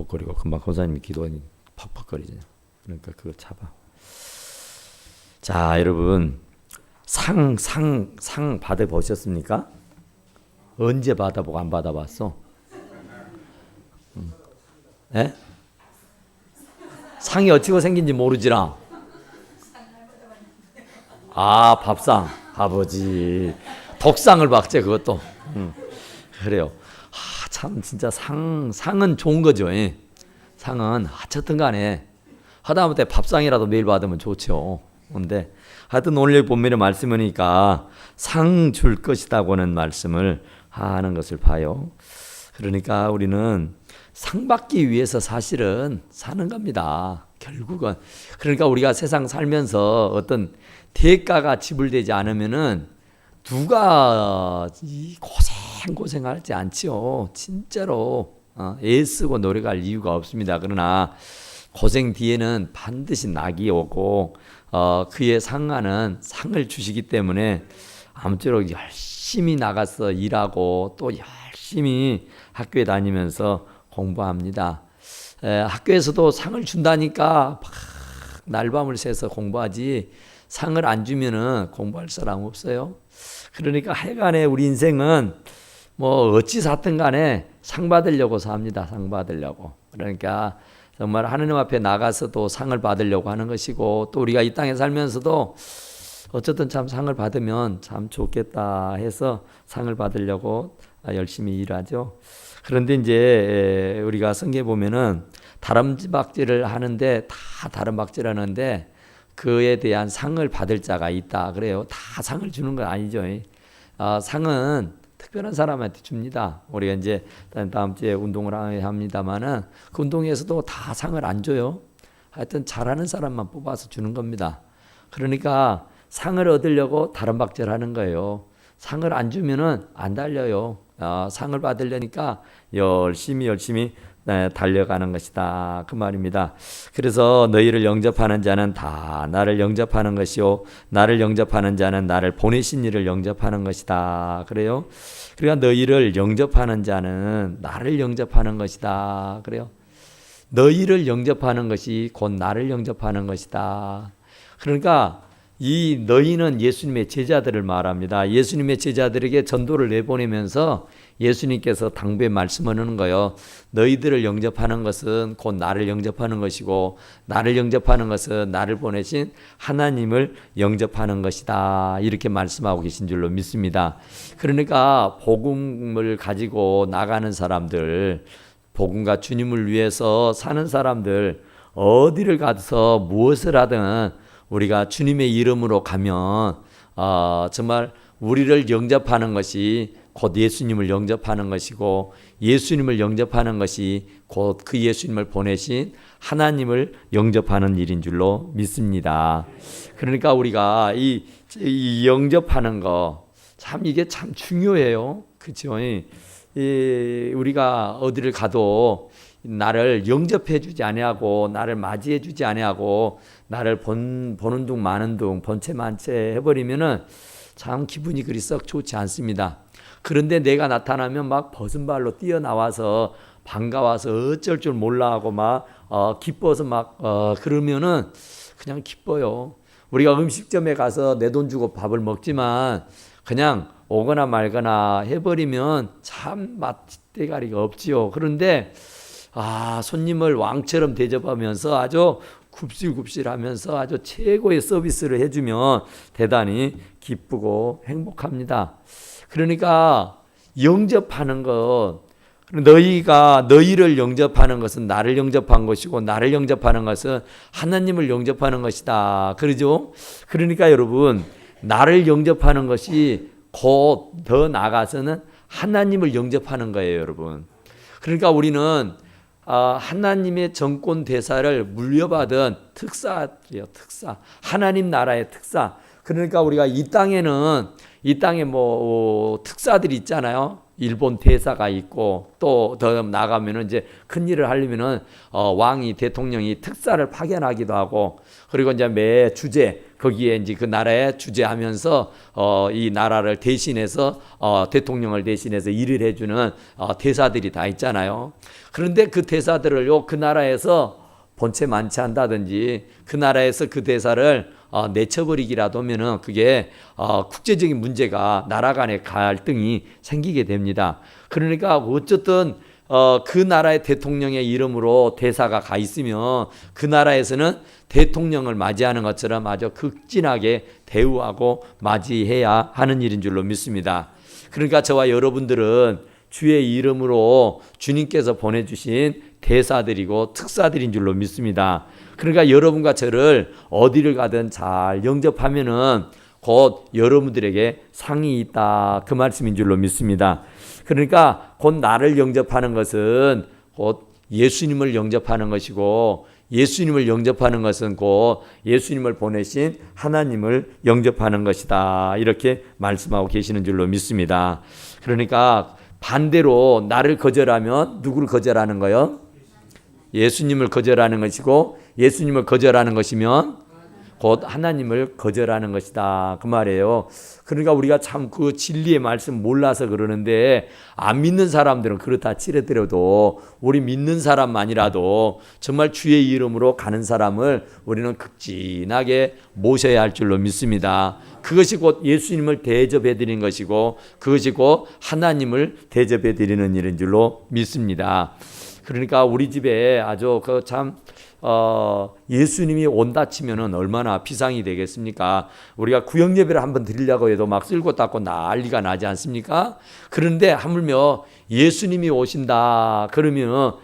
퍽퍽거리고 금방 권사님이 기도하니 퍽퍽거리잖아요. 그러니까 그걸 잡아. 자, 여러분 상 받아보셨습니까? 언제 받아보고 안 받아봤어? 예? 상이 어찌고 생긴지 모르지라. 아, 밥상, 아버지 독상을 받지 그것도. 그래요. 아, 참 진짜 상은 좋은 거죠. 예. 상은 어쨌든 간에 하다못해 밥상이라도 매일 받으면 좋죠. 근데 하여튼 오늘 본문의 말씀이니까 상 줄 것이다고는 말씀을 하는 것을 봐요. 그러니까 우리는 상 받기 위해서 사실은 사는 겁니다. 결국은. 그러니까 우리가 세상 살면서 어떤 대가가 지불되지 않으면은 누가 고생하지 않지요. 진짜로 애쓰고 노력할 이유가 없습니다. 그러나 고생 뒤에는 반드시 낙이 오고 그에 상하는 상을 주시기 때문에 아무쪼록 열심히 나가서 일하고 또 열심히 학교에 다니면서 공부합니다. 학교에서도 상을 준다니까 막 날밤을 새서 공부하지 상을 안 주면은 공부할 사람 없어요. 그러니까 하여간에 우리 인생은 뭐 어찌 샀든 간에 상 받으려고 삽니다. 상 받으려고. 그러니까 정말 하느님 앞에 나가서도 상을 받으려고 하는 것이고 또 우리가 이 땅에 살면서도 어쨌든 참 상을 받으면 참 좋겠다 해서 상을 받으려고 열심히 일하죠. 그런데 이제 우리가 성경에 보면은 다람쥐박질을 하는데 다 다람쥐박질 하는데 그에 대한 상을 받을 자가 있다 그래요. 다 상을 주는 건 아니죠. 상은 특별한 사람한테 줍니다. 우리가 이제 다음 주에 운동을 합니다만은 그 운동에서도 다 상을 안 줘요. 하여튼 잘하는 사람만 뽑아서 주는 겁니다. 그러니까 상을 얻으려고 다람박질하는 거예요. 상을 안 주면은 안 달려요. 상을 받으려니까 열심히 달려가는 것이다 그 말입니다. 그래서 너희를 영접하는 자는 다 나를 영접하는 것이요 나를 영접하는 자는 나를 보내신 이를 영접하는 것이다 그래요. 그러니까 너희를 영접하는 자는 나를 영접하는 것이다 그래요. 너희를 영접하는 것이 곧 나를 영접하는 것이다. 그러니까 이 너희는 예수님의 제자들을 말합니다. 예수님의 제자들에게 전도를 내보내면서 예수님께서 당부의 말씀하는 거예요. 너희들을 영접하는 것은 곧 나를 영접하는 것이고 나를 영접하는 것은 나를 보내신 하나님을 영접하는 것이다. 이렇게 말씀하고 계신 줄로 믿습니다. 그러니까 복음을 가지고 나가는 사람들, 복음과 주님을 위해서 사는 사람들, 어디를 가서 무엇을 하든 우리가 주님의 이름으로 가면 정말 우리를 영접하는 것이 곧 예수님을 영접하는 것이고 예수님을 영접하는 것이 곧 그 예수님을 보내신 하나님을 영접하는 일인 줄로 믿습니다. 그러니까 우리가 이 영접하는 거 참 이게 참 중요해요. 그렇죠? 우리가 어디를 가도 나를 영접해 주지 아니하고 나를 맞이해 주지 아니하고 나를 보는 둥 마는 둥 본체 만체 해버리면은 참 기분이 그리 썩 좋지 않습니다. 그런데 내가 나타나면 막 벗은 발로 뛰어나와서 반가워서 어쩔 줄 몰라 하고 막 기뻐서 막 그러면은 그냥 기뻐요. 우리가 음식점에 가서 내 돈 주고 밥을 먹지만 그냥 오거나 말거나 해버리면 참 맛대가리가 없지요. 그런데 손님을 왕처럼 대접하면서 아주 굽실굽실하면서 아주 최고의 서비스를 해주면 대단히 기쁘고 행복합니다. 그러니까 영접하는 것, 너희를 영접하는 것은 나를 영접한 것이고 나를 영접하는 것은 하나님을 영접하는 것이다. 그러죠? 그러니까 여러분 나를 영접하는 것이 곧 더 나아가서는 하나님을 영접하는 거예요, 여러분. 그러니까 우리는 하나님의 정권 대사를 물려받은 특사예요, 특사. 하나님 나라의 특사. 그러니까 우리가 이 땅에 뭐 특사들이 있잖아요. 일본 대사가 있고 또 더 나가면은 이제 큰 일을 하려면은 왕이 대통령이 특사를 파견하기도 하고 그리고 이제 매 주제 거기에 이제 그 나라에 주재하면서 이 나라를 대신해서 대통령을 대신해서 일을 해주는 대사들이 다 있잖아요. 그런데 그 대사들을요 그 나라에서 본체 만취한다든지 그 나라에서 그 대사를 내쳐버리기라도 하면은 그게 국제적인 문제가 나라 간의 갈등이 생기게 됩니다. 그러니까 어쨌든 그 나라의 대통령의 이름으로 대사가 가 있으면 그 나라에서는 대통령을 맞이하는 것처럼 아주 극진하게 대우하고 맞이해야 하는 일인 줄로 믿습니다. 그러니까 저와 여러분들은 주의 이름으로 주님께서 보내주신 대사들이고 특사들인 줄로 믿습니다. 그러니까 여러분과 저를 어디를 가든 잘 영접하면은 곧 여러분들에게 상이 있다 그 말씀인 줄로 믿습니다. 그러니까 곧 나를 영접하는 것은 곧 예수님을 영접하는 것이고 예수님을 영접하는 것은 곧 예수님을 보내신 하나님을 영접하는 것이다 이렇게 말씀하고 계시는 줄로 믿습니다. 그러니까 반대로 나를 거절하면 누구를 거절하는 거요? 예수님을 거절하는 것이고 예수님을 거절하는 것이면 곧 하나님을 거절하는 것이다 그 말이에요. 그러니까 우리가 참 그 진리의 말씀 몰라서 그러는데 안 믿는 사람들은 그렇다 치더라도 우리 믿는 사람만이라도 정말 주의 이름으로 가는 사람을 우리는 극진하게 모셔야 할 줄로 믿습니다. 그것이 곧 예수님을 대접해 드리는 것이고 그것이 곧 하나님을 대접해 드리는 일인 줄로 믿습니다. 그러니까 우리 집에 아주 예수님이 온다 치면은 얼마나 비상이 되겠습니까? 우리가 구역 예배를 한번 드리려고 해도 막 쓸고 닦고 난리가 나지 않습니까? 그런데 하물며 예수님이 오신다 그러면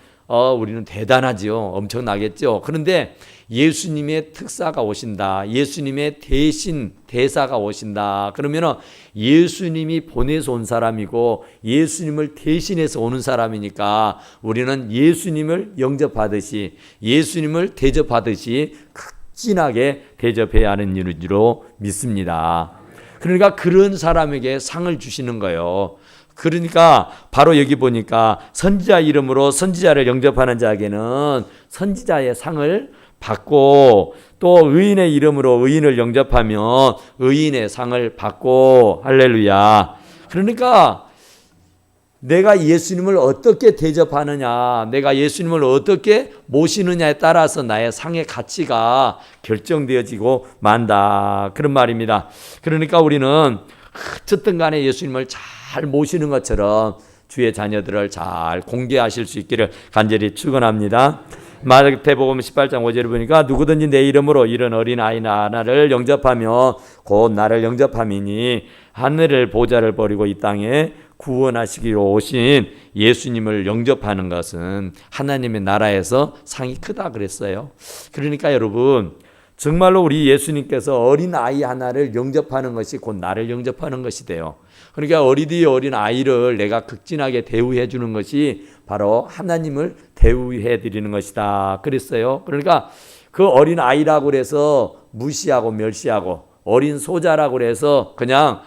우리는 대단하지요. 엄청나겠죠. 그런데 예수님의 특사가 오신다. 예수님의 대신 대사가 오신다. 그러면은 예수님이 보내서 온 사람이고 예수님을 대신해서 오는 사람이니까 우리는 예수님을 영접하듯이 예수님을 대접하듯이 극진하게 대접해야 하는 일로 믿습니다. 그러니까 그런 사람에게 상을 주시는 거예요. 그러니까 바로 여기 보니까 선지자 이름으로 선지자를 영접하는 자에게는 선지자의 상을 받고 또 의인의 이름으로 의인을 영접하면 의인의 상을 받고 할렐루야. 그러니까 내가 예수님을 어떻게 대접하느냐 내가 예수님을 어떻게 모시느냐에 따라서 나의 상의 가치가 결정되어지고 만다 그런 말입니다. 그러니까 우리는 어쨌든 간에 예수님을 잘 모시는 것처럼 주의 자녀들을 잘 공개하실 수 있기를 간절히 축원합니다. 마태복음 18장 5절을 보니까 누구든지 내 이름으로 이런 어린 아이나 하나를 영접하며 곧 나를 영접함이니 하늘을 보좌를 버리고 이 땅에 구원하시기로 오신 예수님을 영접하는 것은 하나님의 나라에서 상이 크다 그랬어요. 그러니까 여러분 정말로 우리 예수님께서 어린 아이 하나를 영접하는 것이 곧 나를 영접하는 것이 돼요. 그러니까 어린 아이를 내가 극진하게 대우해 주는 것이 바로 하나님을 대우해 드리는 것이다 그랬어요. 그러니까 그 어린 아이라고 그래서 무시하고 멸시하고 어린 소자라고 그래서 그냥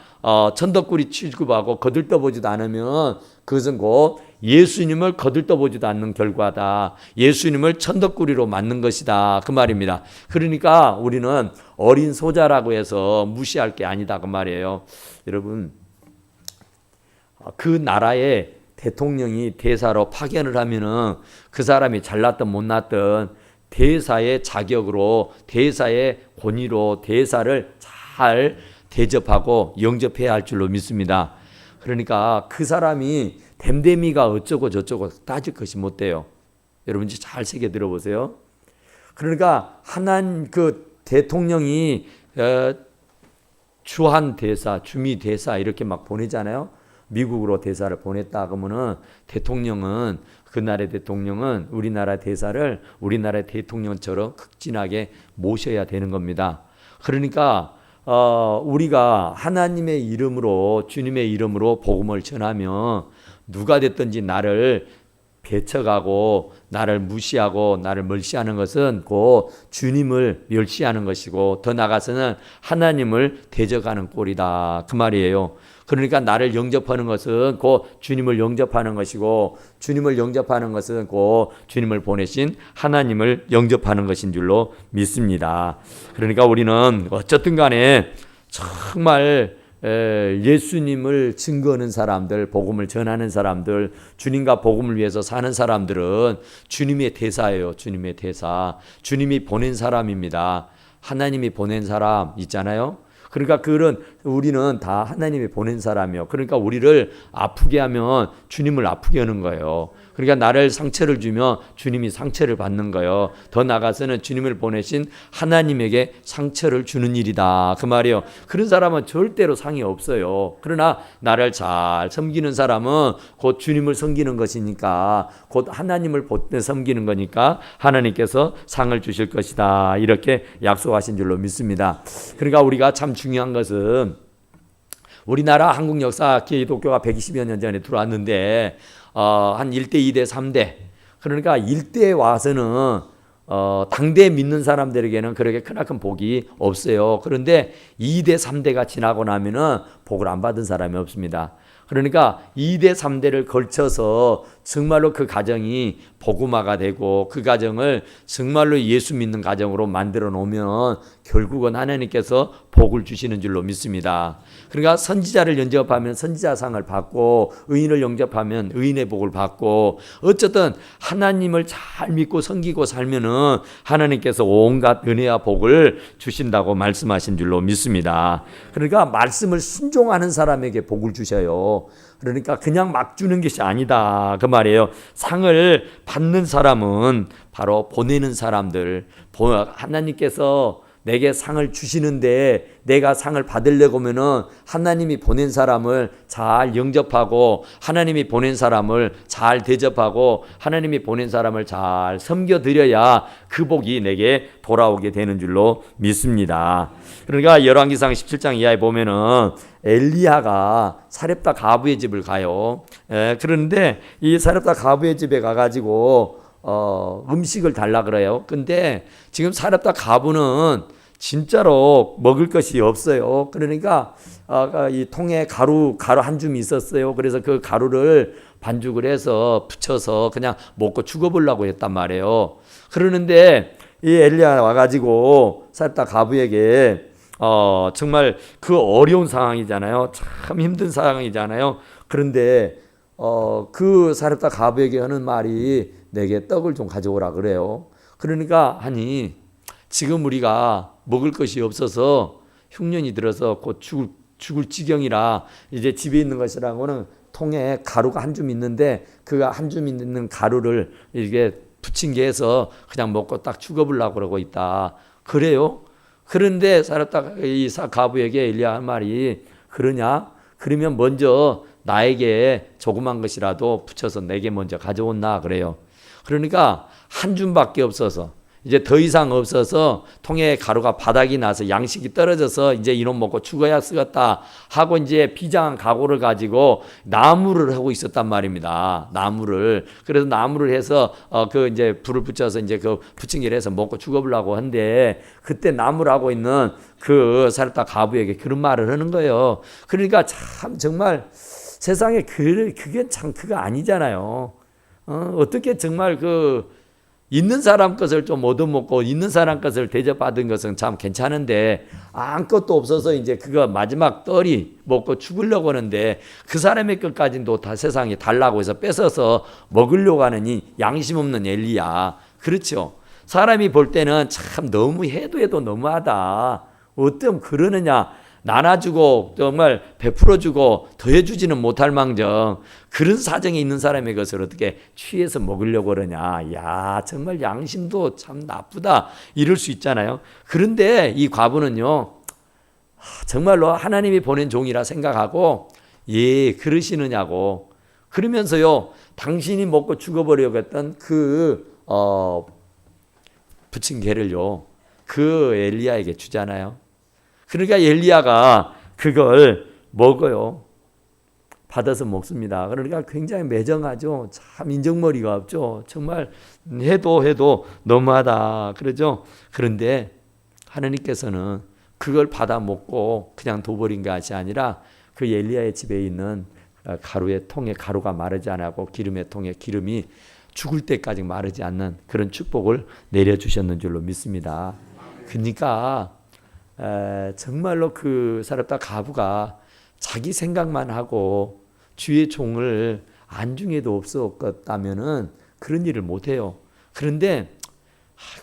천덕꾸리 취급하고 거들떠보지도 않으면 그것은 곧 예수님을 거들떠보지도 않는 결과다. 예수님을 천덕꾸리로 만든 것이다 그 말입니다. 그러니까 우리는 어린 소자라고 해서 무시할 게 아니다 그 말이에요. 여러분 그 나라의 대통령이 대사로 파견을 하면은 그 사람이 잘났든 못났든 대사의 자격으로 대사의 권위로 대사를 잘 대접하고 영접해야 할 줄로 믿습니다. 그러니까 그 사람이 댐댐이가 어쩌고 저쩌고 따질 것이 못 돼요. 여러분 잘 새겨 들어보세요. 그러니까 그 대통령이 주한 대사, 주미 대사 이렇게 막 보내잖아요. 미국으로 대사를 보냈다 그러면은 대통령은 그날의 대통령은 우리나라 대사를 우리나라의 대통령처럼 극진하게 모셔야 되는 겁니다. 그러니까 우리가 하나님의 이름으로 주님의 이름으로 복음을 전하면 누가 됐든지 나를 개척하고 나를 무시하고 나를 멸시하는 것은 곧 주님을 멸시하는 것이고 더 나아가서는 하나님을 대적하는 꼴이다 그 말이에요. 그러니까 나를 영접하는 것은 곧 주님을 영접하는 것이고 주님을 영접하는 것은 곧 주님을 보내신 하나님을 영접하는 것인 줄로 믿습니다. 그러니까 우리는 어쨌든 간에 정말 예수님을 증거하는 사람들, 복음을 전하는 사람들, 주님과 복음을 위해서 사는 사람들은 주님의 대사예요. 주님의 대사. 주님이 보낸 사람입니다. 하나님이 보낸 사람 있잖아요. 그러니까 우리는 다 하나님이 보낸 사람이요. 그러니까 우리를 아프게 하면 주님을 아프게 하는 거예요. 그러니까 나를 상처를 주면 주님이 상처를 받는 거예요. 더 나아가서는 주님을 보내신 하나님에게 상처를 주는 일이다 그 말이에요. 그런 사람은 절대로 상이 없어요. 그러나 나를 잘 섬기는 사람은 곧 주님을 섬기는 것이니까 곧 하나님을 섬기는 거니까 하나님께서 상을 주실 것이다 이렇게 약속하신 줄로 믿습니다. 그러니까 우리가 참 중요한 것은 우리나라 한국 역사 기독교가 120여 년 전에 들어왔는데 한 1대, 2대, 3대 그러니까 1대에 와서는 당대 믿는 사람들에게는 그렇게 크나큰 복이 없어요. 그런데 2대, 3대가 지나고 나면은 복을 안 받은 사람이 없습니다. 그러니까 2대, 3대를 걸쳐서 정말로 그 가정이 복음화가 되고 그 가정을 정말로 예수 믿는 가정으로 만들어 놓으면 결국은 하나님께서 복을 주시는 줄로 믿습니다. 그러니까 선지자를 영접하면 선지자상을 받고 의인을 영접하면 의인의 복을 받고 어쨌든 하나님을 잘 믿고 섬기고 살면은 하나님께서 온갖 은혜와 복을 주신다고 말씀하신 줄로 믿습니다. 그러니까 말씀을 순종하는 사람에게 복을 주셔요. 그러니까 그냥 막 주는 것이 아니다 그 말이에요. 상을 받는 사람은 바로 보내는 사람들, 하나님께서 내게 상을 주시는데 내가 상을 받으려고 하면은 하나님이 보낸 사람을 잘 영접하고 하나님이 보낸 사람을 잘 대접하고 하나님이 보낸 사람을 잘 섬겨드려야 그 복이 내게 돌아오게 되는 줄로 믿습니다. 그러니까 열왕기상 17장 이하에 보면은 엘리야가 사렙다 가부의 집을 가요. 그런데 이 사렙다 가부의 집에 가가지고 음식을 달라 그래요. 근데 지금 사렙다 가부는 진짜로 먹을 것이 없어요. 그러니까 이 통에 가루 한 줌이 있었어요. 그래서 그 가루를 반죽을 해서 붙여서 그냥 먹고 죽어보려고 했단 말이에요. 그러는데 이 엘리야 와가지고 사렙다 가부에게 정말 그 어려운 상황이잖아요. 참 힘든 상황이잖아요. 그런데 그 사렙다 가부에게 하는 말이 내게 떡을 좀 가져오라 그래요. 그러니까 지금 우리가 먹을 것이 없어서 흉년이 들어서 곧 죽을 지경이라 이제 집에 있는 것이라고는 통에 가루가 한 줌 있는데 그 한 줌 있는 가루를 이게 붙인 게 해서 그냥 먹고 딱 죽어보려고 그러고 있다. 그래요? 그런데 사렙다 이 가부에게 엘리야 한 말이 그러냐? 그러면 먼저 나에게 조그만 것이라도 붙여서 내게 먼저 가져온나 그래요. 그러니까 한 줌밖에 없어서 이제 더 이상 없어서 통에 가루가 바닥이 나서 양식이 떨어져서 이제 이놈 먹고 죽어야 쓰겠다 하고 이제 비장한 각오를 가지고 나무를 하고 있었단 말입니다. 나무를. 그래서 나무를 해서 그 이제 불을 붙여서 이제 그 부침개를 해서 먹고 죽어보려고 한데 그때 나무를 하고 있는 그 사렙다 가부에게 그런 말을 하는 거예요. 그러니까 참 정말 세상에 그게 참 그거 아니잖아요. 어떻게 정말 있는 사람 것을 좀 얻어먹고 있는 사람 것을 대접받은 것은 참 괜찮은데 아무것도 없어서 이제 그거 마지막 떨이 먹고 죽으려고 하는데 그 사람의 것까지도 다 세상에 달라고 해서 뺏어서 먹으려고 하는 이 양심 없는 엘리야. 그렇죠. 사람이 볼 때는 참 너무 해도 너무하다. 어쩜 그러느냐. 나눠주고 정말 베풀어주고 더해주지는 못할 망정 그런 사정에 있는 사람의 것을 어떻게 취해서 먹으려고 그러냐. 야 정말 양심도 참 나쁘다 이럴 수 있잖아요. 그런데 이 과부는요 정말로 하나님이 보낸 종이라 생각하고 예 그러시느냐고 그러면서요 당신이 먹고 죽어버리려고 했던 부침개를요 그 엘리야에게 주잖아요. 그러니까 엘리야가 그걸 먹어요. 받아서 먹습니다. 그러니까 굉장히 매정하죠. 참 인정머리가 없죠. 정말 해도 너무하다 그러죠. 그런데 하나님께서는 그걸 받아 먹고 그냥 둬버린 것이 아니라 그 엘리야의 집에 있는 가루의 통에 가루가 마르지 않고 기름의 통에 기름이 죽을 때까지 마르지 않는 그런 축복을 내려주셨는 줄로 믿습니다. 그러니까 정말로 그 사렙다 가부가 자기 생각만 하고 주의 종을 안중에도 없었다면은 그런 일을 못해요. 그런데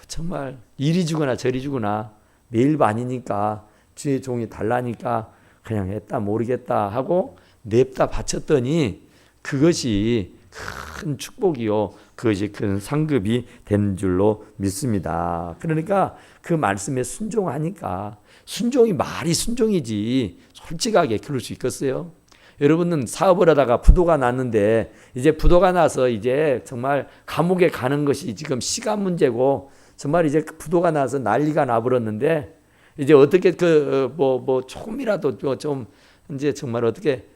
정말 이리 주거나 저리 주거나 매일 반이니까 주의 종이 달라니까 그냥 했다 모르겠다 하고 냅다 바쳤더니 그것이 큰 축복이요. 그것이 큰 상급이 된 줄로 믿습니다. 그러니까 그 말씀에 순종하니까 순종이 말이 순종이지 솔직하게 그럴 수 있겠어요? 여러분은 사업을 하다가 부도가 났는데 이제 부도가 나서 이제 정말 감옥에 가는 것이 지금 시간 문제고 정말 이제 부도가 나서 난리가 나버렸는데 이제 어떻게 조금이라도 좀 이제 정말 어떻게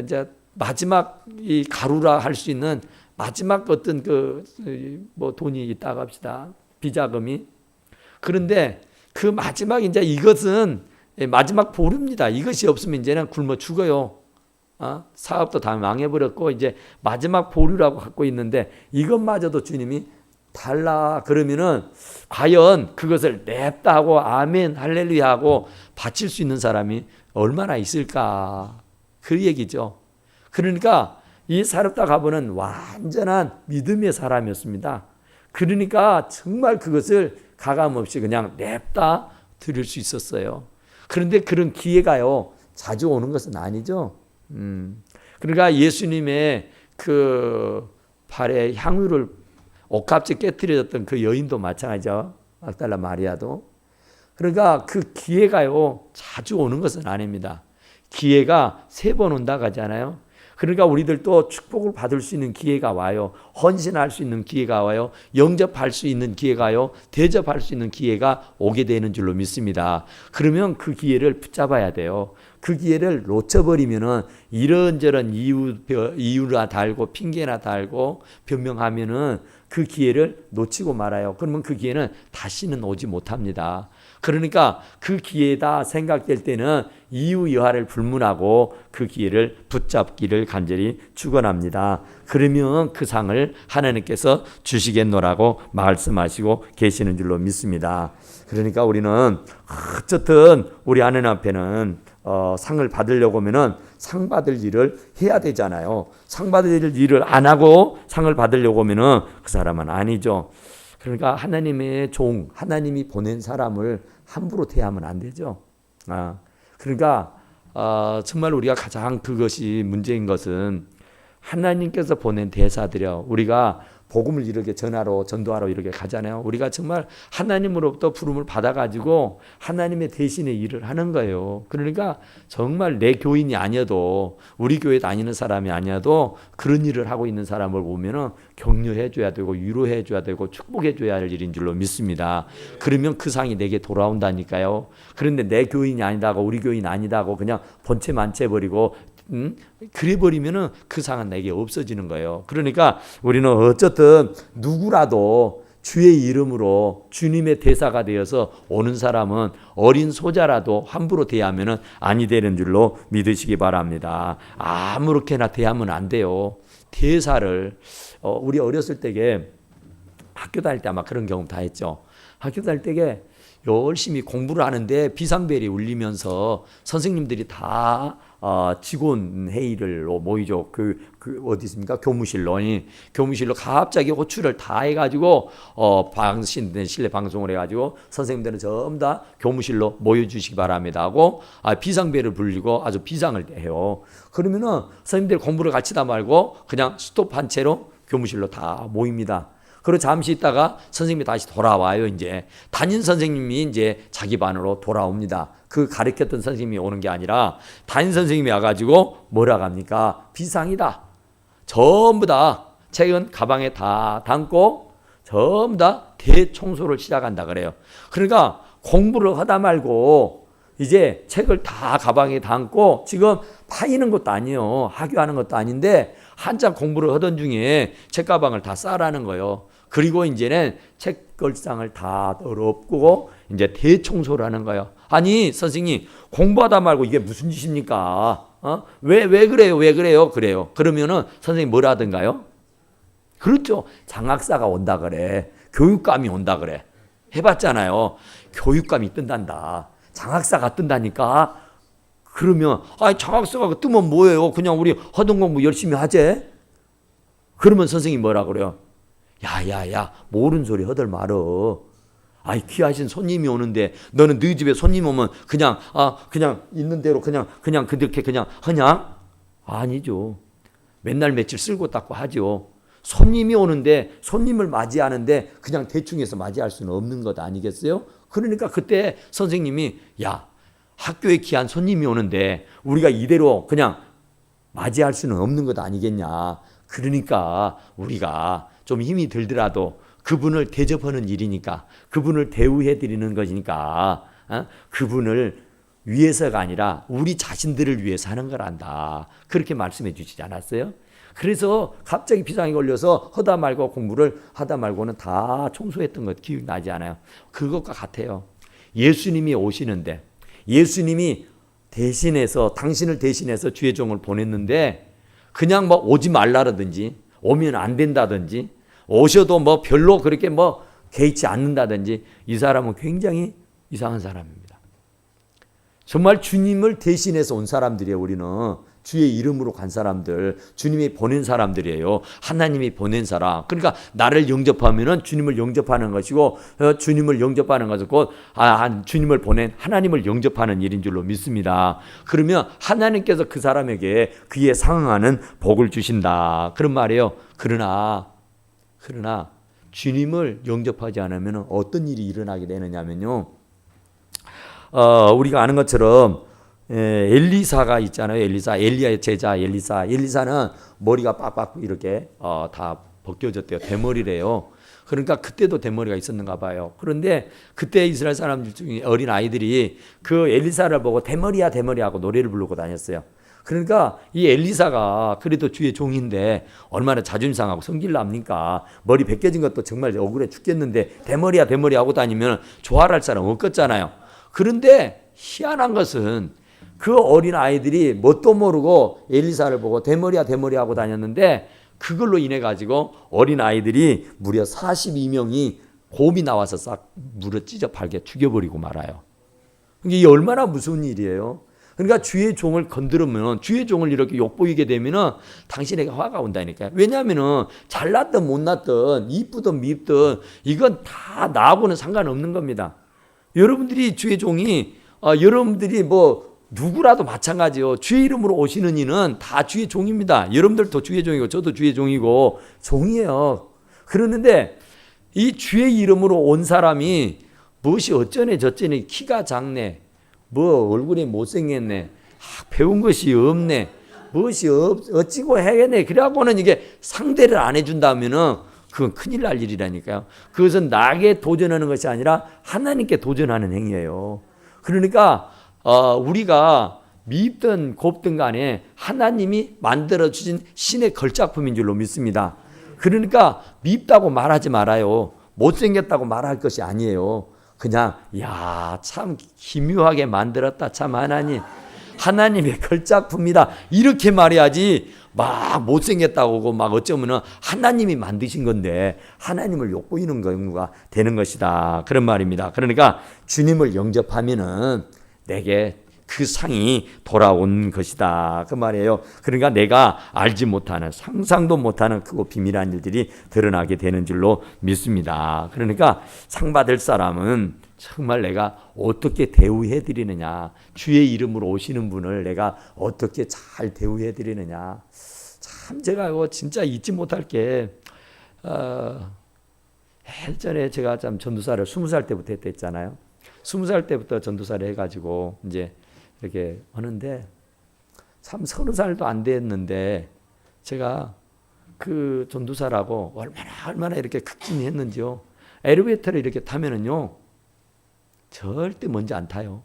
이제 마지막 이 가루라 할 수 있는 마지막 어떤 돈이 있다고 합시다. 비자금이. 그런데 그 마지막 이제 이것은 마지막 보루입니다. 이것이 없으면 이제는 굶어 죽어요. 사업도 다 망해버렸고 이제 마지막 보루라고 갖고 있는데 이것마저도 주님이 달라 그러면은 과연 그것을 냅다 하고 아멘 할렐루야 하고 바칠 수 있는 사람이 얼마나 있을까 그 얘기죠. 그러니까 이 사렙다 가부는 완전한 믿음의 사람이었습니다. 그러니까 정말 그것을 가감없이 그냥 냅다 드릴 수 있었어요. 그런데 그런 기회가요 자주 오는 것은 아니죠. 그러니까 예수님의 그 발에 향유를 옥합지 깨뜨려졌던 그 여인도 마찬가지죠. 막달라 마리아도. 그러니까 그 기회가요 자주 오는 것은 아닙니다. 기회가 3번 온다고 하잖아요. 그러니까 우리들도 축복을 받을 수 있는 기회가 와요. 헌신할 수 있는 기회가 와요. 영접할 수 있는 기회가 와요. 대접할 수 있는 기회가 오게 되는 줄로 믿습니다. 그러면 그 기회를 붙잡아야 돼요. 그 기회를 놓쳐버리면은 이런저런 이유나 달고 핑계나 달고 변명하면은 그 기회를 놓치고 말아요. 그러면 그 기회는 다시는 오지 못합니다. 그러니까 그 기회다 생각될 때는 이유 여하를 불문하고 그 기회를 붙잡기를 간절히 축원합니다. 그러면 그 상을 하나님께서 주시겠노라고 말씀하시고 계시는 줄로 믿습니다. 그러니까 우리는 어쨌든 우리 하나님 앞에는 상을 받으려고 하면은 상 받을 일을 해야 되잖아요. 상 받을 일을 안 하고 상을 받으려고 하면은 그 사람은 아니죠. 그러니까 하나님의 종, 하나님이 보낸 사람을 함부로 대하면 안 되죠. 그러니까 정말 우리가 가장 그것이 문제인 것은 하나님께서 보낸 대사들이요. 우리가 복음을 이렇게 전도하러 이렇게 가잖아요. 우리가 정말 하나님으로부터 부름을 받아가지고 하나님의 대신에 일을 하는 거예요. 그러니까 정말 내 교인이 아니어도 우리 교회 다니는 사람이 아니어도 그런 일을 하고 있는 사람을 보면은 격려해 줘야 되고 위로해 줘야 되고 축복해 줘야 할 일인 줄로 믿습니다. 그러면 그 상이 내게 돌아온다니까요. 그런데 내 교인이 아니다고 우리 교인 아니다고 그냥 본체 만체버리고 그래버리면은 그 상은 내게 없어지는 거예요. 그러니까 우리는 어쨌든 누구라도 주의 이름으로 주님의 대사가 되어서 오는 사람은 어린 소자라도 함부로 대하면은 아니 되는 줄로 믿으시기 바랍니다. 아무렇게나 대하면 안 돼요. 대사를 우리 어렸을 때에 학교 다닐 때 아마 그런 경험 다 했죠. 학교 다닐 때에 열심히 공부를 하는데 비상벨이 울리면서 선생님들이 다 직원 회의를 모이죠. 어디 있습니까? 교무실로 갑자기 호출을 다 해가지고 실내 방송을 해가지고 선생님들은 전부 다 교무실로 모여주시기 바랍니다 하고 비상벨을 불리고 아주 비상을 해요. 그러면은 선생님들 공부를 같이 다 말고 그냥 스톱한 채로 교무실로 다 모입니다. 그리고 잠시 있다가 선생님이 다시 돌아와요. 이제 담임 선생님이 이제 자기 반으로 돌아옵니다. 그 가르쳤던 선생님이 오는 게 아니라 담임 선생님이 와가지고 뭐라고 합니까? 비상이다. 전부 다 책은 가방에 다 담고 전부 다 대청소를 시작한다 그래요. 그러니까 공부를 하다 말고 이제 책을 다 가방에 담고 지금 파이는 것도 아니에요. 학교하는 것도 아닌데 한참 공부를 하던 중에 책가방을 다 싸라는 거예요. 그리고 이제는 책걸상을 다 엎고 이제 대청소를 하는 거예요. 아니 선생님 공부하다 말고 이게 무슨 짓입니까? 왜 그래요? 왜 그래요? 그래요. 그러면은 선생님 뭘 하든가요? 그렇죠. 장학사가 온다 그래. 교육감이 온다 그래. 해봤잖아요. 교육감이 뜬단다. 장학사가 뜬다니까. 그러면 장학사가 뜨면 뭐예요? 그냥 우리 하던 공부 열심히 하재. 그러면 선생님 뭐라 그래요? 야야야 모르는 소리 하들 말어. 귀하신 손님이 오는데 너는 네 집에 손님 오면 그냥 있는 대로 그냥 그렇게 그냥 하냐? 아니죠. 맨날 며칠 쓸고 닦고 하죠. 손님이 오는데 손님을 맞이하는데 그냥 대충 해서 맞이할 수는 없는 것 아니겠어요? 그러니까 그때 선생님이 학교에 귀한 손님이 오는데 우리가 이대로 그냥 맞이할 수는 없는 것 아니겠냐. 그러니까 우리가 좀 힘이 들더라도 그분을 대접하는 일이니까 그분을 대우해 드리는 것이니까 그분을 위해서가 아니라 우리 자신들을 위해서 하는 거란다. 그렇게 말씀해 주시지 않았어요? 그래서 갑자기 비상이 걸려서 하다 말고 공부를 하다 말고는 다 청소했던 것 기억나지 않아요? 그것과 같아요. 예수님이 오시는데 예수님이 대신해서 당신을 대신해서 주의 종을 보냈는데 그냥 오지 말라라든지 오면 안 된다든지 오셔도 별로 그렇게 개의치 않는다든지 이 사람은 굉장히 이상한 사람입니다. 정말 주님을 대신해서 온 사람들이에요. 우리는 주의 이름으로 간 사람들, 주님이 보낸 사람들이에요. 하나님이 보낸 사람. 그러니까 나를 영접하면은 주님을 영접하는 것이고 주님을 영접하는 것은 곧 주님을 보낸 하나님을 영접하는 일인 줄로 믿습니다. 그러면 하나님께서 그 사람에게 그에 상응하는 복을 주신다. 그런 말이에요. 그러나 주님을 영접하지 않으면 어떤 일이 일어나게 되느냐면요. 우리가 아는 것처럼 엘리사가 있잖아요. 엘리야의 제자 엘리사는 머리가 빡빡 이렇게 다 벗겨졌대요. 대머리래요. 그러니까 그때도 대머리가 있었는가 봐요. 그런데 그때 이스라엘 사람들 중에 어린 아이들이 그 엘리사를 보고 대머리야 하고 노래를 부르고 다녔어요. 그러니까 이 엘리사가 그래도 주의 종인데 얼마나 자존심 상하고 성질 납니까? 머리 벗겨진 것도 정말 억울해 죽겠는데 대머리야 하고 다니면 좋아할 사람 없겠잖아요. 그런데 희한한 것은 그 어린 아이들이 뭣도 모르고 엘리사를 보고 대머리야 하고 다녔는데 그걸로 인해 가지고 어린 아이들이 무려 42명이 곰이 나와서 싹 물어 찢어 발게 죽여버리고 말아요. 이게 얼마나 무서운 일이에요. 그러니까 주의 종을 건드리면 주의 종을 이렇게 욕보이게 되면은 당신에게 화가 온다니까요. 왜냐하면은 잘났든 못났든 이쁘든 밉든 이건 다 나하고는 상관없는 겁니다. 여러분들이 주의 종이 여러분들이 누구라도 마찬가지요. 주의 이름으로 오시는 이는 다 주의 종입니다. 여러분들도 주의 종이고 저도 주의 종이고 종이에요. 그러는데 이 주의 이름으로 온 사람이 무엇이 어쩌네 저쩌네 키가 작네 얼굴이 못생겼네 배운 것이 없네 무엇이 어찌고 해야겠네 그래갖고는 이게 상대를 안 해준다면은 그건 큰일 날 일이라니까요. 그것은 나에게 도전하는 것이 아니라 하나님께 도전하는 행위예요. 그러니까 우리가 밉든 곱든 간에 하나님이 만들어주신 신의 걸작품인 줄로 믿습니다. 그러니까 밉다고 말하지 말아요. 못생겼다고 말할 것이 아니에요. 그냥 참 기묘하게 만들었다. 참 하나님의 걸작품이다. 이렇게 말해야지 막 못생겼다고 막 어쩌면은 하나님이 만드신 건데 하나님을 욕보이는 경우가 되는 것이다. 그런 말입니다. 그러니까 주님을 영접하면은 내게 그 상이 돌아온 것이다. 그 말이에요. 그러니까 내가 알지 못하는 상상도 못하는 크고 비밀한 일들이 드러나게 되는 줄로 믿습니다. 그러니까 상 받을 사람은 정말 내가 어떻게 대우해 드리느냐. 주의 이름으로 오시는 분을 내가 어떻게 잘 대우해 드리느냐. 참 제가 이거 진짜 잊지 못할 게 예전에 제가 참 전도사를 20살 때부터 했잖아요. 20살 때부터 전도사를 해가지고 이제 이렇게 하는데 참 30살도 안 됐는데 제가 그 전도사라고 얼마나 이렇게 극진했는지요. 엘리베이터를 이렇게 타면은요 절대 먼저 안 타요.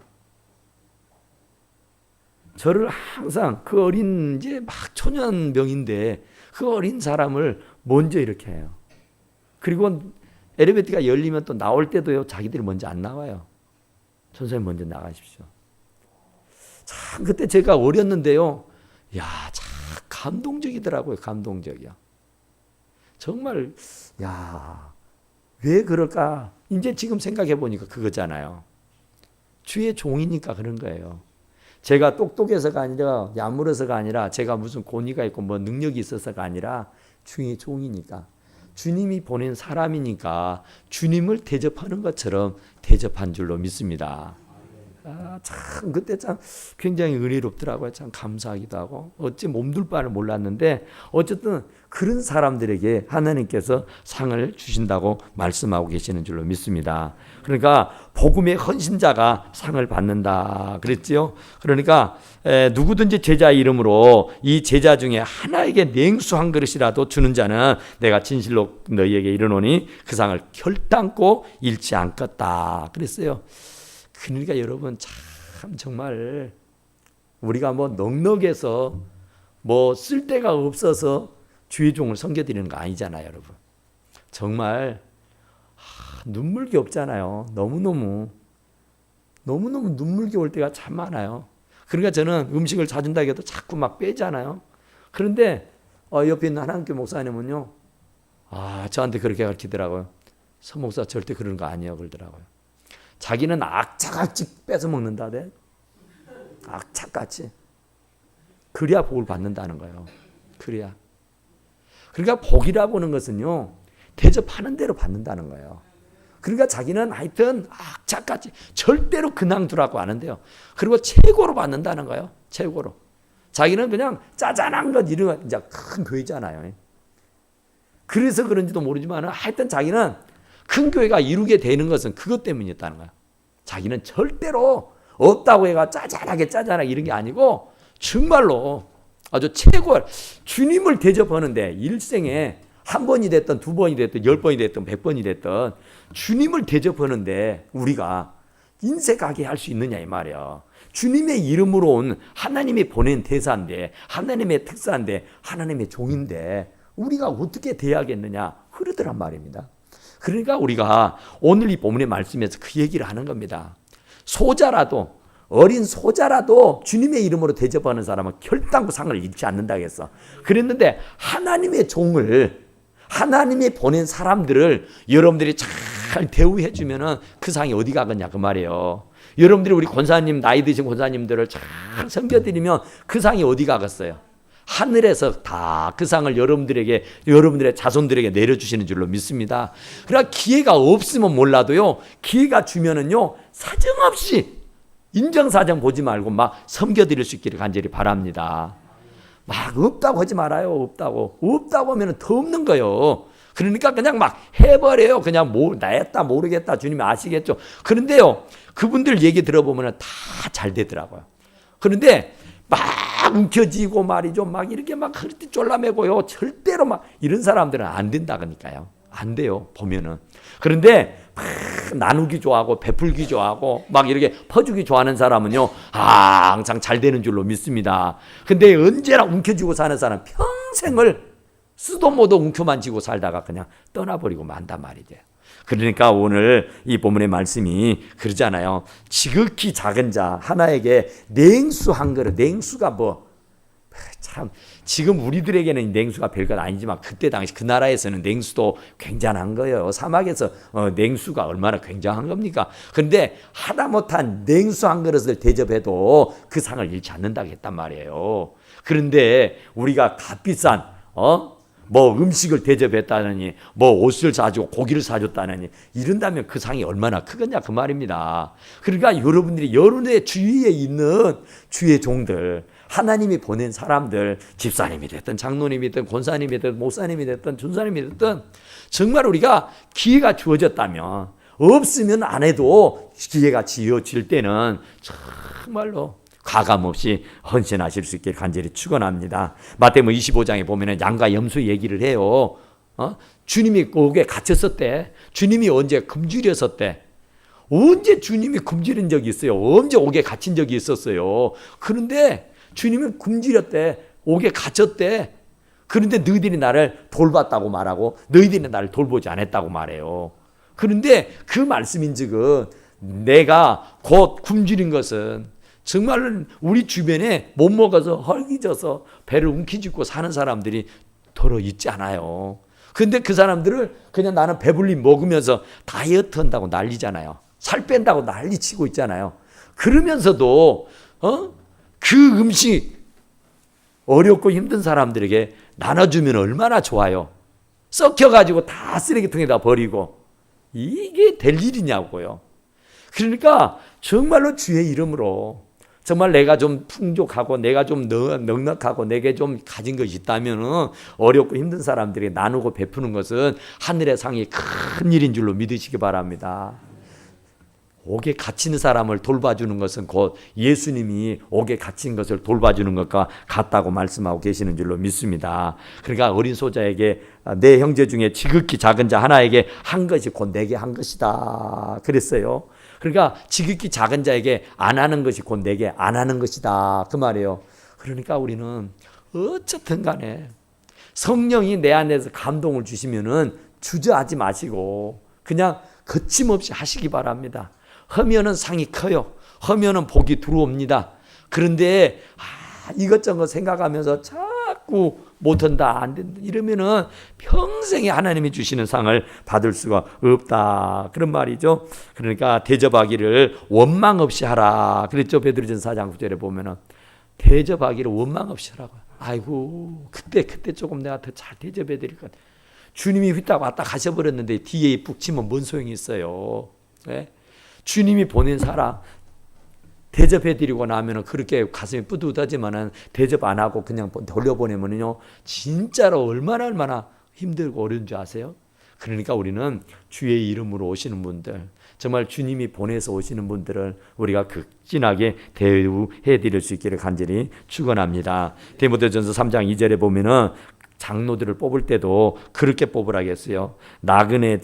저를 항상 그 어린 이제 막 초년병인데 그 어린 사람을 먼저 이렇게 해요. 그리고 엘리베이터가 열리면 또 나올 때도요, 자기들이 먼저 안 나와요. 선생님 먼저 나가십시오. 참 그때 제가 어렸는데요, 야, 참 감동적이더라고요. 감동적이야. 정말 야, 왜 그럴까? 이제 지금 생각해 보니까 그거잖아요. 주의 종이니까 그런 거예요. 제가 똑똑해서가 아니라 야물어서가 아니라 제가 무슨 권위가 있고 뭐 능력이 있어서가 아니라 주의 종이니까, 주님이 보낸 사람이니까 주님을 대접하는 것처럼 대접한 줄로 믿습니다. 참 그때 참 굉장히 은혜롭더라고요. 참 감사하기도 하고 어찌 몸둘 바를 몰랐는데 어쨌든 그런 사람들에게 하나님께서 상을 주신다고 말씀하고 계시는 줄로 믿습니다. 그러니까 복음의 헌신자가 상을 받는다 그랬지요. 그러니까 누구든지 제자 이름으로 이 제자 중에 하나에게 냉수 한 그릇이라도 주는 자는 내가 진실로 너희에게 이르노니 그 상을 결단코 잃지 않겠다 그랬어요. 그러니까 여러분 참 정말 우리가 뭐 넉넉해서 뭐 쓸 데가 없어서 주의 종을 섬겨드리는 거 아니잖아요, 여러분. 정말 눈물겹잖아요. 너무너무 눈물겨울 때가 참 많아요. 그러니까 저는 음식을 사준다 해도 자꾸 막 빼잖아요. 그런데 옆에 있는 하나님께 목사님은요, 저한테 그렇게 가르치더라고요. 서 목사 절대 그런 거 아니에요, 그러더라고요. 자기는 악착같이 뺏어 먹는다대. 악착같이. 그래야 복을 받는다는 거예요. 그래야. 그러니까 복이라고 하는 것은요, 대접하는 대로 받는다는 거예요. 그러니까 자기는 하여튼 악착같이 절대로 근황 두라고 하는데요. 그리고 최고로 받는다는 거예요. 최고로. 자기는 그냥 짜잔한 것 이런 거 이제 큰 교회잖아요. 그래서 그런지도 모르지만 하여튼 자기는 큰 교회가 이루게 되는 것은 그것 때문이었다는 거야. 자기는 절대로 없다고 해가 짜잘하게 이런 게 아니고 정말로 아주 최고 주님을 대접하는데 일생에 한 번이 됐든 두 번이 됐든 10번이 됐든 100번이 됐든 주님을 대접하는데 우리가 인색하게 할 수 있느냐 이 말이야. 주님의 이름으로 온 하나님이 보낸 대사인데 하나님의 특사인데 하나님의 종인데 우리가 어떻게 대하겠느냐 그러더란 말입니다. 그러니까 우리가 오늘 이 본문의 말씀에서 그 얘기를 하는 겁니다. 소자라도 어린 소자라도 주님의 이름으로 대접하는 사람은 결단코 상을 잃지 않는다고 했어. 그랬는데 하나님의 종을 하나님이 보낸 사람들을 여러분들이 잘 대우해 주면은 그 상이 어디 가겠냐 그 말이에요. 여러분들이 우리 권사님 나이 드신 권사님들을 잘 섬겨드리면 그 상이 어디 가겠어요? 하늘에서 다 그 상을 여러분들에게 여러분들의 자손들에게 내려주시는 줄로 믿습니다. 그러나 기회가 없으면 몰라도요, 기회가 주면은요 사정없이 인정사정 보지 말고 막 섬겨드릴 수 있기를 간절히 바랍니다. 막 없다고 하지 말아요. 없다고 하면 더 없는 거예요. 그러니까 그냥 막 해버려요. 그냥 나였다 모르겠다 주님이 아시겠죠. 그런데요 그분들 얘기 들어보면 다 잘 되더라고요. 그런데 막 움켜쥐고 말이죠. 막 이렇게 막 그렇게 쫄라매고요. 절대로 막 이런 사람들은 안 된다니까요. 안 돼요. 보면은. 그런데 막 나누기 좋아하고 베풀기 좋아하고 막 이렇게 퍼주기 좋아하는 사람은요. 항상 잘 되는 줄로 믿습니다. 근데 언제나 움켜쥐고 사는 사람 평생을 쓰도 못도 움켜만 쥐고 살다가 그냥 떠나버리고 만단 말이죠. 그러니까 오늘 이 본문의 말씀이 그러잖아요. 지극히 작은 자 하나에게 냉수 한 그릇. 냉수가 뭐 참 지금 우리들에게는 냉수가 별것 아니지만 그때 당시 그 나라에서는 냉수도 굉장한 거예요. 사막에서 냉수가 얼마나 굉장한 겁니까? 그런데 하다못한 냉수 한 그릇을 대접해도 그 상을 잃지 않는다고 했단 말이에요. 그런데 우리가 값비싼 뭐 음식을 대접했다느니 뭐 옷을 사주고 고기를 사줬다느니 이런다면 그 상이 얼마나 크겠냐 그 말입니다. 그러니까 여러분들이 여러분의 주위에 있는 주의 종들 하나님이 보낸 사람들 집사님이 됐든 장로님이 됐든 권사님이 됐든 목사님이 됐든 준사님이 됐든 정말 우리가 기회가 주어졌다면 없으면 안 해도 기회가 지어질 때는 정말로 가감없이 헌신하실 수 있게 간절히 축원합니다. 마태복음 25장에 보면은 양과 염소 얘기를 해요. 주님이 거기에 갇혔었대. 주님이 언제 금주렸었대. 언제 주님이 굶주린 적이 있어요? 언제 옥에 갇힌 적이 있었어요? 그런데 주님은 굶주렸대. 옥에 갇혔대. 그런데 너희들이 나를 돌봤다고 말하고 너희들이 나를 돌보지 않았다고 말해요. 그런데 그 말씀인즉은 내가 곧 굶주린 것은 정말 우리 주변에 못 먹어서 헐기져서 배를 움켜쥐고 사는 사람들이 더러 있지 않아요. 근데 그 사람들을 그냥 나는 배불리 먹으면서 다이어트 한다고 난리잖아요. 살 뺀다고 난리치고 있잖아요. 그러면서도 그 음식 어렵고 힘든 사람들에게 나눠주면 얼마나 좋아요. 썩혀가지고 다 쓰레기통에다 버리고 이게 될 일이냐고요. 그러니까 정말로 주의 이름으로 정말 내가 좀 풍족하고 내가 좀 넉넉하고 내게 좀 가진 것이 있다면 어렵고 힘든 사람들에게 나누고 베푸는 것은 하늘의 상이 큰 일인 줄로 믿으시기 바랍니다. 옥에 갇힌 사람을 돌봐주는 것은 곧 예수님이 옥에 갇힌 것을 돌봐주는 것과 같다고 말씀하고 계시는 줄로 믿습니다. 그러니까 어린 소자에게 내 형제 중에 지극히 작은 자 하나에게 한 것이 곧 내게 한 것이다 그랬어요. 그러니까 지극히 작은 자에게 안 하는 것이 곧 내게 안 하는 것이다 그 말이에요. 그러니까 우리는 어쨌든 간에 성령이 내 안에서 감동을 주시면은 주저하지 마시고 그냥 거침없이 하시기 바랍니다. 하면은 상이 커요. 하면은 복이 들어옵니다. 그런데 이것저것 생각하면서 자꾸 못한다 안 된다 이러면은 평생에 하나님이 주시는 상을 받을 수가 없다 그런 말이죠. 그러니까 대접하기를 원망 없이 하라 그랬죠. 베드로전서 4장 9절에 보면은 대접하기를 원망 없이 하라고. 아이고 그때 조금 내가 더 잘 대접해 드릴 것. 주님이 휘딱 왔다 가셔버렸는데 뒤에 북치면 뭔 소용이 있어요. 네? 주님이 보낸 사람 대접해드리고 나면은 그렇게 가슴이 뿌듯하지만은 대접 안 하고 그냥 돌려보내면요 진짜로 얼마나 힘들고 어려운 줄 아세요? 그러니까 우리는 주의 이름으로 오시는 분들 정말 주님이 보내서 오시는 분들을 우리가 극진하게 대우해드릴 수 있기를 간절히 축원합니다. 디모데전서 3장 2절에 보면은 장로들을 뽑을 때도 그렇게 뽑으라겠어요. 나그네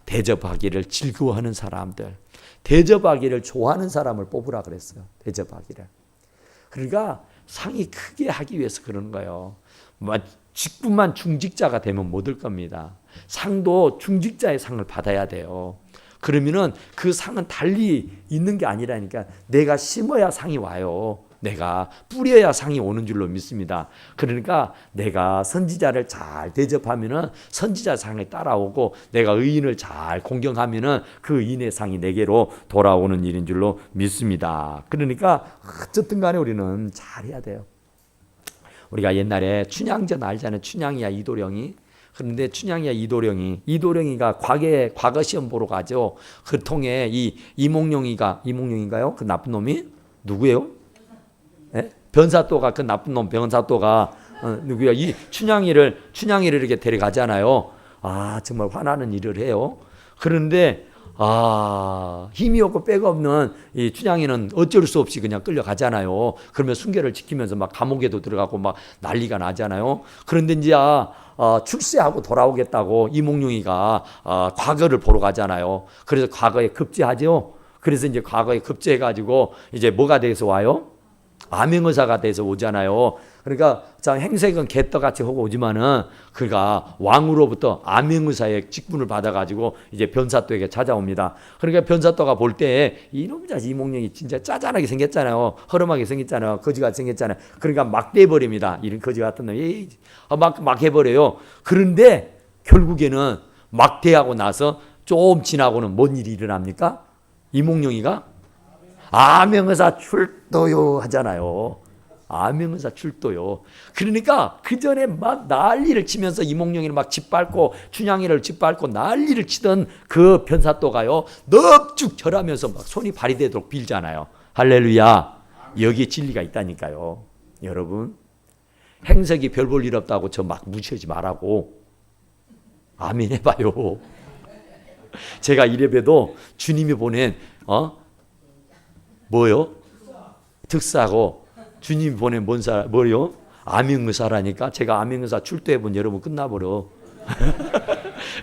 대접하기를 즐거워하는 사람들, 대접하기를 좋아하는 사람을 뽑으라 그랬어요. 대접하기를. 그러니까 상이 크게 하기 위해서 그러는 거예요. 직분만 중직자가 되면 못 얻을 겁니다. 상도 중직자의 상을 받아야 돼요. 그러면은 그 상은 달리 있는 게 아니라니까 내가 심어야 상이 와요. 내가 뿌려야 상이 오는 줄로 믿습니다. 그러니까 내가 선지자를 잘 대접하면은 선지자 상이 따라오고 내가 의인을 잘 공경하면은 그 의인의 상이 내게로 돌아오는 일인 줄로 믿습니다. 그러니까 어쨌든 간에 우리는 잘해야 돼요. 우리가 옛날에 춘향전 알잖아요. 춘향이야 이도령이. 그런데 춘향이야 이도령이가 과거 시험 보러 가죠. 그 통에 이몽룡인가요? 그 나쁜 놈이 누구예요? 네? 변사또가 그 나쁜 놈 변사또가 누구야? 이 춘향이를 이렇게 데려가잖아요. 정말 화나는 일을 해요. 그런데 힘이 없고 빼가 없는 이 춘향이는 어쩔 수 없이 그냥 끌려가잖아요. 그러면 순결을 지키면서 막 감옥에도 들어가고 막 난리가 나잖아요. 그런데 이제 출세하고 돌아오겠다고 이몽룡이가 과거를 보러 가잖아요. 그래서 과거에 급제하죠. 그래서 이제 과거에 급제해가지고 이제 뭐가 돼서 와요? 암행의사가 돼서 오잖아요. 그러니까 행색은 개떡같이 하고 오지만은 그가 왕으로부터 암행의사의 직분을 받아가지고 이제 변사또에게 찾아옵니다. 그러니까 변사또가 볼 때 이놈 자식 이몽룡이 진짜 짜잔하게 생겼잖아요. 허름하게 생겼잖아요. 거지같이 생겼잖아요. 그러니까 막 떼버립니다. 이런 거지 같은 놈, 막 해버려요. 그런데 결국에는 막 대하고 나서 좀 지나고는 뭔 일이 일어납니까? 이몽룡이가 암행의사 출도요 하잖아요. 암행의사 출도요. 그러니까 그 전에 막 난리를 치면서 이몽룡이를 막 짓밟고 춘향이를 짓밟고 난리를 치던 그 변사또가요 넙죽 절하면서 막 손이 발이 되도록 빌잖아요. 할렐루야. 여기에 진리가 있다니까요. 여러분 행색이 별 볼 일 없다고 저 막 무시하지 말라고 아멘 해봐요. 제가 이래봬도 주님이 보낸 뭐요? 특사고 주님이 보낸 뭐요? 암행의사라니까. 제가 암행의사 출두해본 여러분 끝나버려.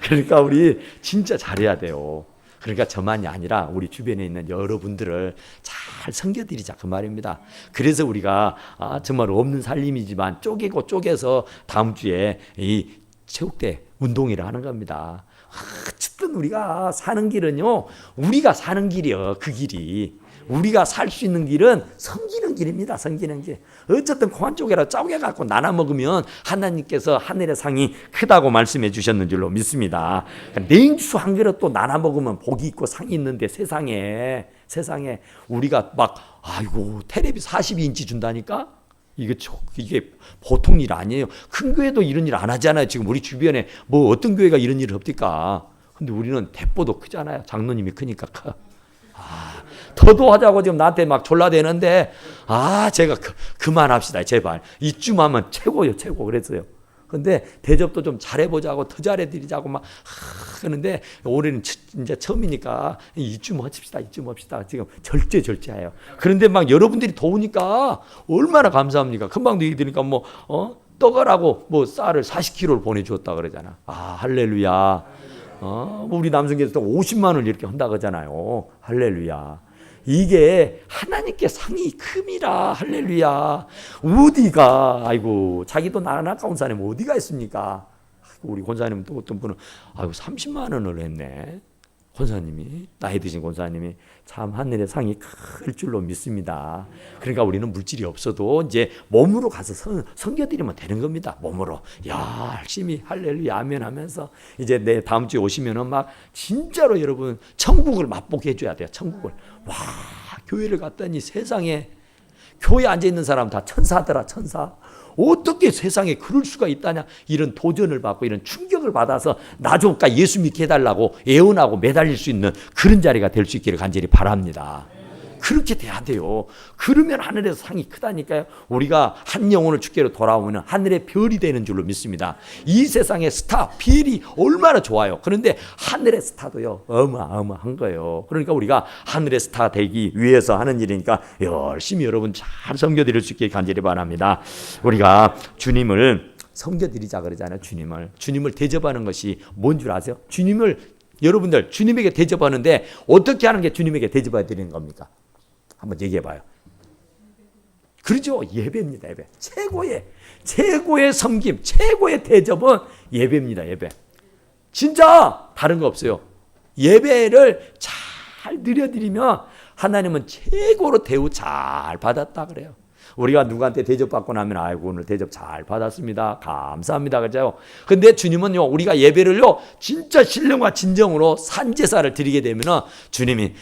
그러니까 우리 진짜 잘해야 돼요. 그러니까 저만이 아니라 우리 주변에 있는 여러분들을 잘 섬겨드리자 그 말입니다. 그래서 우리가 정말 없는 살림이지만 쪼개고 쪼개서 다음 주에 이 체육대 운동회를 하는 겁니다. 어쨌든 우리가 사는 길은요, 우리가 사는 길이요. 그 길이 우리가 살 수 있는 길은 섬기는 길입니다. 섬기는 길. 어쨌든 콩 한 쪽이라 쪼개갖고 나눠 먹으면 하나님께서 하늘의 상이 크다고 말씀해 주셨는 줄로 믿습니다. 냉수 한 그릇 또 나눠 먹으면 복이 있고 상이 있는데 세상에 우리가 막 아이고 텔레비 42인치 준다니까? 이게 보통 일 아니에요. 큰 교회도 이런 일 안 하잖아요. 지금 우리 주변에 뭐 어떤 교회가 이런 일을 합니까? 근데 우리는 대포도 크잖아요. 장로님이 크니까 커. 더도 하자고 지금 나한테 막 졸라대는데 제가 그만합시다 제발. 이쯤 하면 최고요 최고 그랬어요. 근데 대접도 좀 잘해보자고 더 잘해드리자고 막 하는데 올해는 이제 처음이니까 이쯤 합시다 지금 절제해요. 그런데 막 여러분들이 더우니까 얼마나 감사합니까. 금방도 얘기 드니까 떡을하고 쌀을 40kg를 보내주었다 그러잖아. 할렐루야. 우리 남성께서 50만 원 이렇게 한다 그러잖아요. 할렐루야. 이게 하나님께 상이 큼이라. 할렐루야. 어디가 아이고 자기도 나는 아까운 사람이 어디가 있습니까? 우리 권사님 또 어떤 분은 30만 원을 했네. 권사님이 나이 드신 권사님이 참 하늘의 상이 클 줄로 믿습니다. 그러니까 우리는 물질이 없어도 이제 몸으로 가서 섬겨드리면 되는 겁니다. 몸으로 열심히 할렐루야 아멘 하면서 이제 내 다음 주에 오시면은 막 진짜로 여러분 천국을 맛보게 해줘야 돼요. 천국을. 교회를 갔더니 세상에 교회에 앉아있는 사람 다 천사더라. 천사. 어떻게 세상에 그럴 수가 있다냐. 이런 도전을 받고 이런 충격을 받아서 나 좀 예수 믿게 해달라고 애원하고 매달릴 수 있는 그런 자리가 될 수 있기를 간절히 바랍니다. 그렇게 돼야 돼요. 그러면 하늘에서 상이 크다니까요. 우리가 한 영혼을 주께로 돌아오면 하늘의 별이 되는 줄로 믿습니다. 이 세상의 스타, 별이 얼마나 좋아요. 그런데 하늘의 스타도요 어마어마한 거예요. 그러니까 우리가 하늘의 스타 되기 위해서 하는 일이니까 열심히 여러분 잘 섬겨드릴 수 있게 간절히 바랍니다. 우리가 주님을 섬겨드리자 그러잖아요. 주님을 대접하는 것이 뭔 줄 아세요? 여러분들 주님에게 대접하는데 어떻게 하는 게 주님에게 대접해 드리는 겁니까? 한번 얘기해 봐요. 그렇죠? 예배입니다. 예배. 최고의 섬김, 최고의 대접은 예배입니다. 예배. 진짜 다른 거 없어요. 예배를 잘 드려드리면 하나님은 최고로 대우 잘 받았다 그래요. 우리가 누구한테 대접받고 나면 아이고 오늘 대접 잘 받았습니다. 감사합니다. 그죠? 근데 주님은요 우리가 예배를요 진짜 신령과 진정으로 산제사를 드리게 되면은 주님이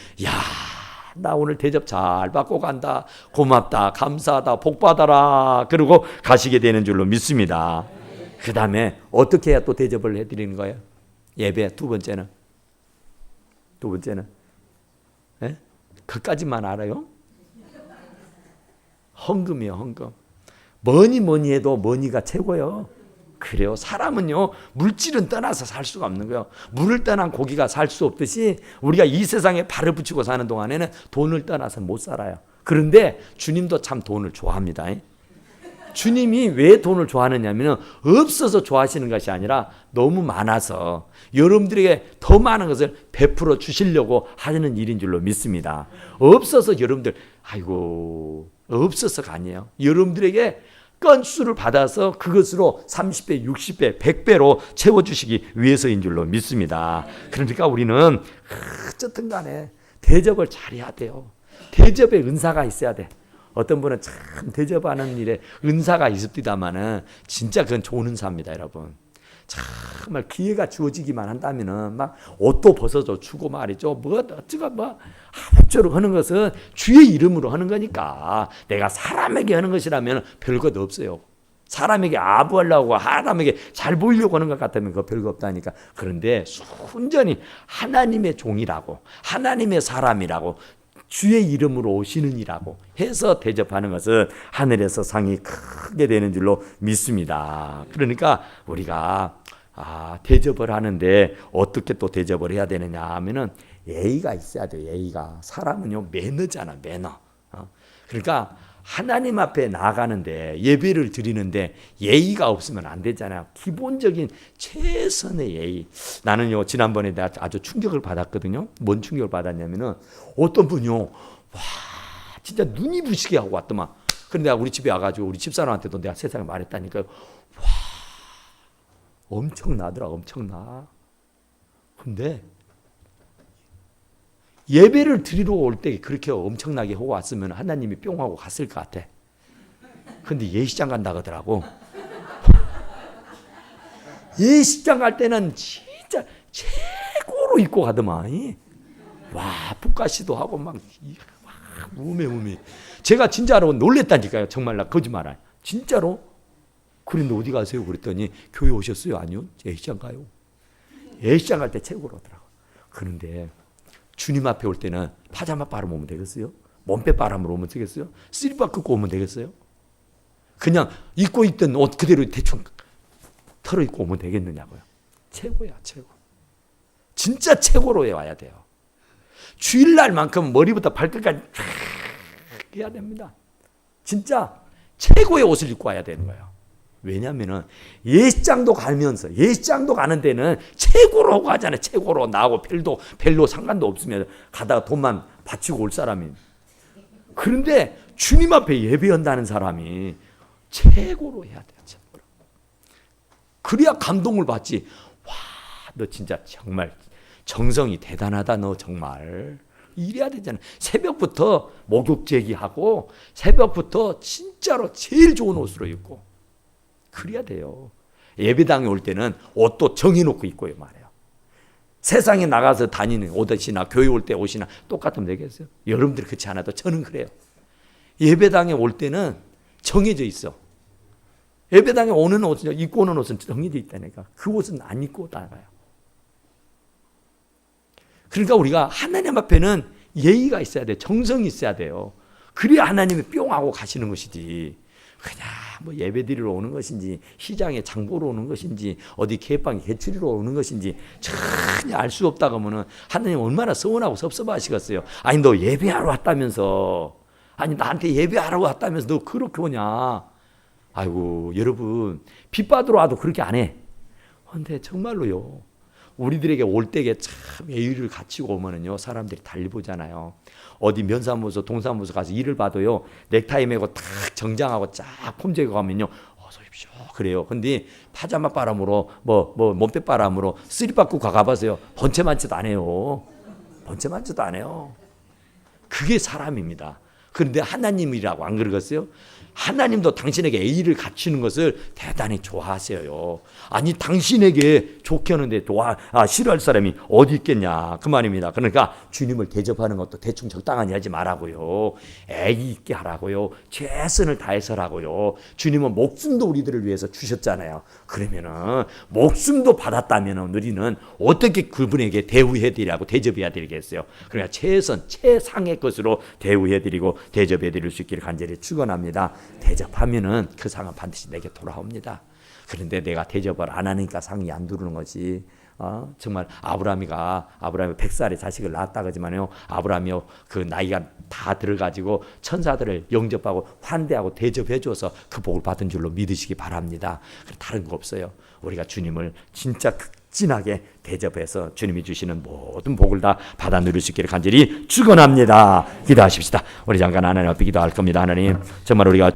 나 오늘 대접 잘 받고 간다. 고맙다. 감사하다. 복 받아라. 그러고 가시게 되는 줄로 믿습니다. 그 다음에 어떻게 해야 또 대접을 해드리는 거예요? 예배 두 번째는 네? 그까지만 알아요? 헌금이요. 헌금. 뭐니 해도 머니가 최고요. 그래요. 사람은요 물질은 떠나서 살 수가 없는 거예요. 물을 떠난 고기가 살 수 없듯이 우리가 이 세상에 발을 붙이고 사는 동안에는 돈을 떠나서 못 살아요. 그런데 주님도 참 돈을 좋아합니다. 주님이 왜 돈을 좋아하느냐면 없어서 좋아하시는 것이 아니라 너무 많아서 여러분들에게 더 많은 것을 베풀어 주시려고 하는 일인 줄로 믿습니다. 없어서 여러분들 없어서가 아니에요. 여러분들에게 건수를 받아서 그것으로 30배, 60배, 100배로 채워주시기 위해서인 줄로 믿습니다. 그러니까 우리는 어쨌든 간에 대접을 잘해야 돼요. 대접에 은사가 있어야 돼. 어떤 분은 참 대접하는 일에 은사가 있습니다만은 진짜 그건 좋은 은사입니다, 여러분. 정말 기회가 주어지기만 한다면은 막 옷도 벗어줘 주고 말이죠. 아무쪼록 하는 것은 주의 이름으로 하는 거니까 내가 사람에게 하는 것이라면 별것 없어요. 사람에게 아부하려고 사람에게 잘 보이려고 하는 것 같으면 그거 별거 없다니까. 그런데 순전히 하나님의 종이라고 하나님의 사람이라고 주의 이름으로 오시는 이라고 해서 대접하는 것은 하늘에서 상이 크게 되는 줄로 믿습니다. 그러니까 우리가 대접을 하는데 어떻게 또 대접을 해야 되느냐 하면은 예의가 있어야 돼요. 예의가. 사람은요 매너잖아. 매너. 그러니까 하나님 앞에 나아가는데 예배를 드리는데 예의가 없으면 안 되잖아요. 기본적인 최선의 예의. 나는요 지난번에 내가 아주 충격을 받았거든요. 뭔 충격을 받았냐면은 어떤 분이요 와 진짜 눈이 부시게 하고 왔더만. 그런데 내가 우리 집에 와가지고 우리 집사람한테도 내가 세상에 말했다니까요. 와 엄청나더라. 엄청나. 근데 예배를 드리러 올 때 그렇게 엄청나게 하고 왔으면 하나님이 뿅 하고 갔을 것 같아. 근데 예식장 간다 그러더라고. 예식장 갈 때는 진짜 최고로 입고 가더만. 와 북가시도 하고 막 우메우메. 제가 진짜로 놀랬다니까요. 정말 나 거짓말 안. 진짜로. 그런데 어디 가세요? 그랬더니 교회 오셨어요? 아니요. 예식장 가요. 예식장 갈 때 최고로 하더라고. 그런데 주님 앞에 올 때는 파자마 빨아면 오면 되겠어요? 몸빼 빨아면 오면 되겠어요? 슬리퍼 끄고 오면 되겠어요? 그냥 입고 있던 옷 그대로 대충 털어 입고 오면 되겠느냐고요. 최고야 최고. 진짜 최고로 와야 돼요. 주일날만큼 머리부터 발끝까지 쫙 해야 됩니다. 진짜 최고의 옷을 입고 와야 되는 거예요. 왜냐하면 예식장도 가면서 예식장도 가는 데는 최고로 하고 가잖아요. 최고로 나하고 별로 상관도 없으면 가다가 돈만 바치고 올 사람이. 그런데 주님 앞에 예배한다는 사람이 최고로 해야 돼요. 최고로. 그래야 감동을 받지. 와, 너 진짜 정말 정성이 대단하다. 너 정말. 이래야 되잖아요. 새벽부터 목욕 제기하고 새벽부터 진짜로 제일 좋은 옷으로 입고 그래야 돼요. 예배당에 올 때는 옷도 정해놓고 입고요 말이에요. 세상에 나가서 다니는 옷이나 교회 올 때 옷이나 똑같으면 되겠어요? 여러분들이 그렇지 않아도 저는 그래요. 예배당에 올 때는 정해져 있어. 예배당에 오는 옷, 입고 오는 옷은 정해져 있다니까. 그 옷은 안 입고 나가요. 그러니까 우리가 하나님 앞에는 예의가 있어야 돼요. 정성이 있어야 돼요. 그래야 하나님이 뿅 하고 가시는 것이지. 그냥 뭐 예배 드리러 오는 것인지 시장에 장 보러 오는 것인지 어디 개방에 개추리러 오는 것인지 전혀 알 수 없다 그러면은 하나님 얼마나 서운하고 섭섭하시겠어요. 아니 너 예배하러 왔다면서, 아니 나한테 예배하러 왔다면서 너 그렇게 오냐. 아이고 여러분 빚 받으러 와도 그렇게 안 해. 근데 정말로요. 우리들에게 올 때에 참 예의를 갖추고 오면은요 사람들이 달리 보잖아요. 어디 면사무소 동사무소 가서 일을 봐도요 넥타이 매고 딱 정장하고 쫙 폼제고 가면요 어서 오십시오 그래요. 근데 파자마 바람으로 뭐 몸빼 바람으로 쓰리바 고 가봐서요 번체만치도 안 해요. 번체만치도 안 해요. 그게 사람입니다. 그런데 하나님이라고 안 그러겠어요? 하나님도 당신에게 예의를 갖추는 것을 대단히 좋아하세요. 아니 당신에게 좋게 하는데 싫어할 사람이 어디 있겠냐 그 말입니다. 그러니까 주님을 대접하는 것도 대충 적당하니 하지 말라고요. 애기 있게 하라고요. 최선을 다해서 하라고요. 주님은 목숨도 우리들을 위해서 주셨잖아요. 그러면은 목숨도 받았다면 우리는 어떻게 그분에게 대우해드리라고 대접해야 되겠어요. 그러니까 최상의 것으로 대우해드리고 대접해드릴 수 있기를 간절히 축원합니다. 대접하면은 그 상은 반드시 내게 돌아옵니다. 그런데 내가 대접을 안 하니까 상이 안 두르는 것이 정말 아브라함이 100살에 자식을 낳았다 그러지만요 아브라함이요 그 나이가 다 들어가지고 천사들을 영접하고 환대하고 대접해줘서 그 복을 받은 줄로 믿으시기 바랍니다. 다른 거 없어요. 우리가 주님을 진짜 극진하게 대접해서 주님이 주시는 모든 복을 다 받아 누릴 수 있기를 간절히 축원합니다. 기도하십시다. 우리 잠깐 하나님 앞에 기도할 겁니다. 하나님 정말 우리가